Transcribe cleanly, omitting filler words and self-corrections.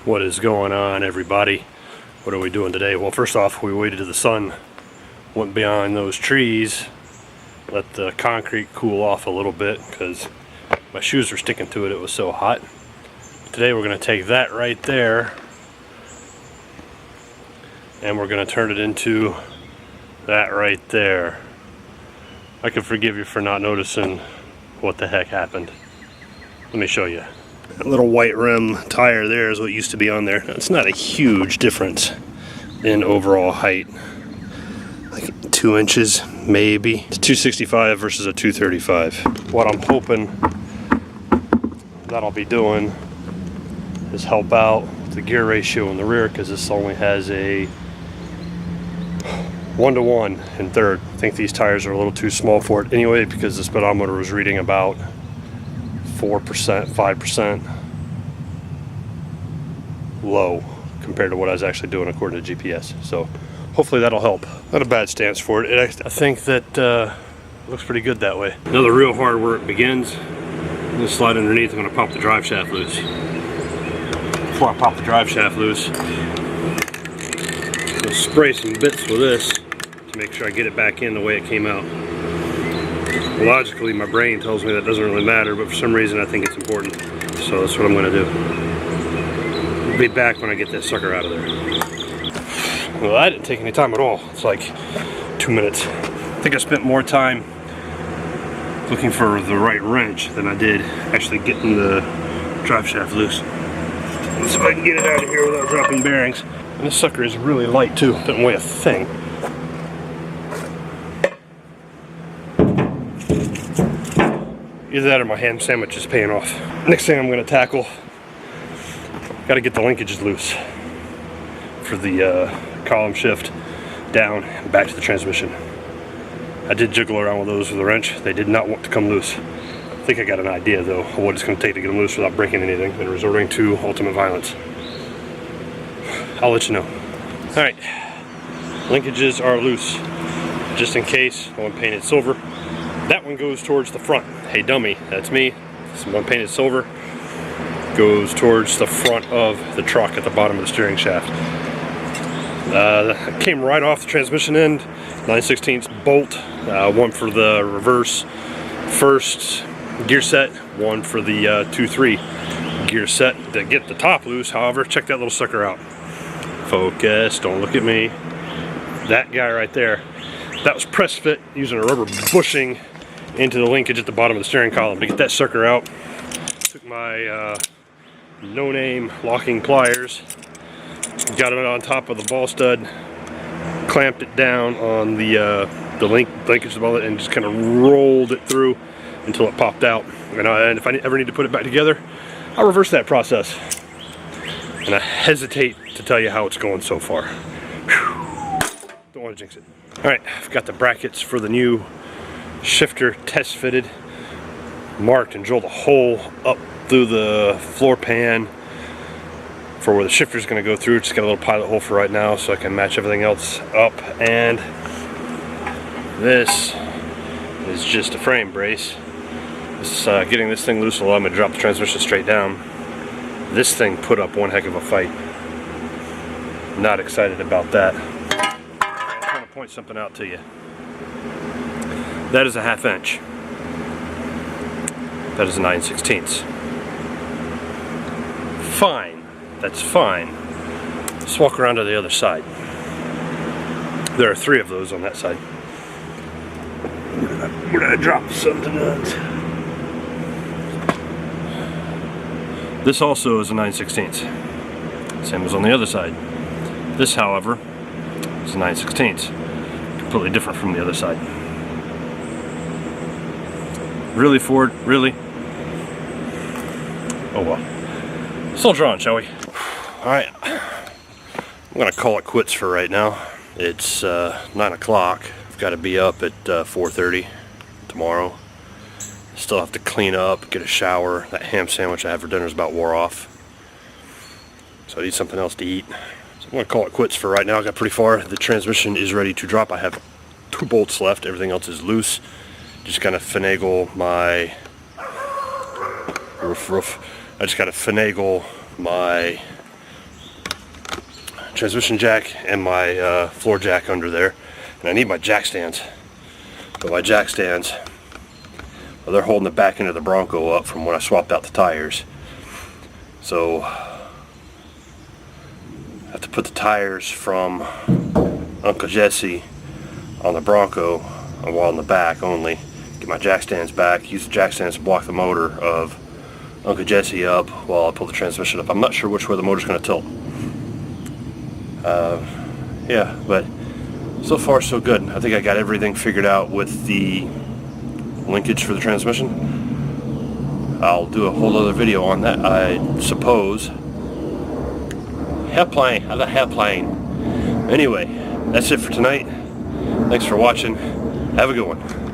What is going on, everybody? What are we doing today? Well, first off, we waited till the sun went behind those trees, let the concrete cool off a little bit because my shoes were sticking to it. It was so hot. Today we're going to take that right there and we're going to turn it into that right there. I can forgive you for not noticing what the heck happened. Let me show you. That little white rim tire there is what used to be on there. It's not a huge difference in overall height. Like 2 inches, maybe. It's 265 versus a 235. What I'm hoping that I'll be doing is help out with the gear ratio in the rear, because this only has a 1-to-1 in third. I think these tires are a little too small for it anyway, because the speedometer was reading about 4%, 5% low compared to what I was actually doing according to GPS. So hopefully that'll help. Not a bad stance for it. I think that looks pretty good that way. Now the real hard work begins. I'm going to slide underneath. I'm going to pop the drive shaft loose. Before I pop the drive shaft loose, I'm going to spray some bits with this to make sure I get it back in the way it came out. Logically, my brain tells me that doesn't really matter, but for some reason I think it's important. So that's what I'm going to do. I'll be back when I get that sucker out of there. Well, that didn't take any time at all. It's like 2 minutes. I think I spent more time looking for the right wrench than I did actually getting the drive shaft loose. Let's see if I can get it out of here without dropping bearings. And this sucker is really light too. Doesn't weigh a thing. Either that or my ham sandwich is paying off. Next thing I'm going to tackle, got to get the linkages loose for the column shift down and back to the transmission. I did jiggle around with those with a wrench. They did not want to come loose. I think I got an idea though of what it's going to take to get them loose without breaking anything and resorting to ultimate violence. I'll let you know. Alright, linkages are loose. Just in case, one painted silver. That one goes towards the front. Hey dummy, that's me. This one painted silver goes towards the front of the truck at the bottom of the steering shaft. It came right off the transmission end. 9/16 bolt, one for the reverse first gear set, one for the 2-3 gear set to get the top loose. However, check that little sucker out. Focus, don't look at me. That guy right there, that was press fit using a rubber bushing into the linkage at the bottom of the steering column. To get that sucker out, took my no-name locking pliers, got it on top of the ball stud, clamped it down on the linkage of it, and just kind of rolled it through until it popped out. And if I ever need to put it back together, I'll reverse that process. And I hesitate to tell you how it's going so far. Whew. Don't want to jinx it. Alright, I've got the brackets for the new shifter test fitted, marked, and drilled a hole up through the floor pan for where the shifter is going to go through. Just got a little pilot hole for right now so I can match everything else up. And this is just a frame brace. Getting this thing loose will allow me to drop the transmission straight down. This thing put up one heck of a fight. Not excited about that. I'm trying to point something out to you. That is a 1/2 inch. That is a 9/16. Fine. That's fine. Let's walk around to the other side. There are 3 of those on that side. Where did I drop something else? This also is a 9/16. Same as on the other side. This, however, is a 9/16. Completely different from the other side. Really, Ford? Really? Oh well. Soldier on, shall we? Alright. I'm going to call it quits for right now. It's 9 o'clock. I've got to be up at 4:30 tomorrow. Still have to clean up, get a shower. That ham sandwich I had for dinner is about wore off. So I need something else to eat. So I'm going to call it quits for right now. I got pretty far. The transmission is ready to drop. I have 2 bolts left. Everything else is loose. Just kind of finagle my I just got to finagle my transmission jack and my floor jack under there, and I need my jack stands. But my jack stands, well, they're holding the back end of the Bronco up from when I swapped out the tires. So I have to put the tires from Uncle Jesse on the Bronco while in the back only. Get my jack stands back, use the jack stands to block the motor of Uncle Jesse up while I pull the transmission up. I'm not sure which way the motor's going to tilt. Yeah, but so far so good. I think I got everything figured out with the linkage for the transmission. I'll do a whole other video on that, I suppose. Airplane, I got airplane. Anyway, that's it for tonight. Thanks for watching. Have a good one.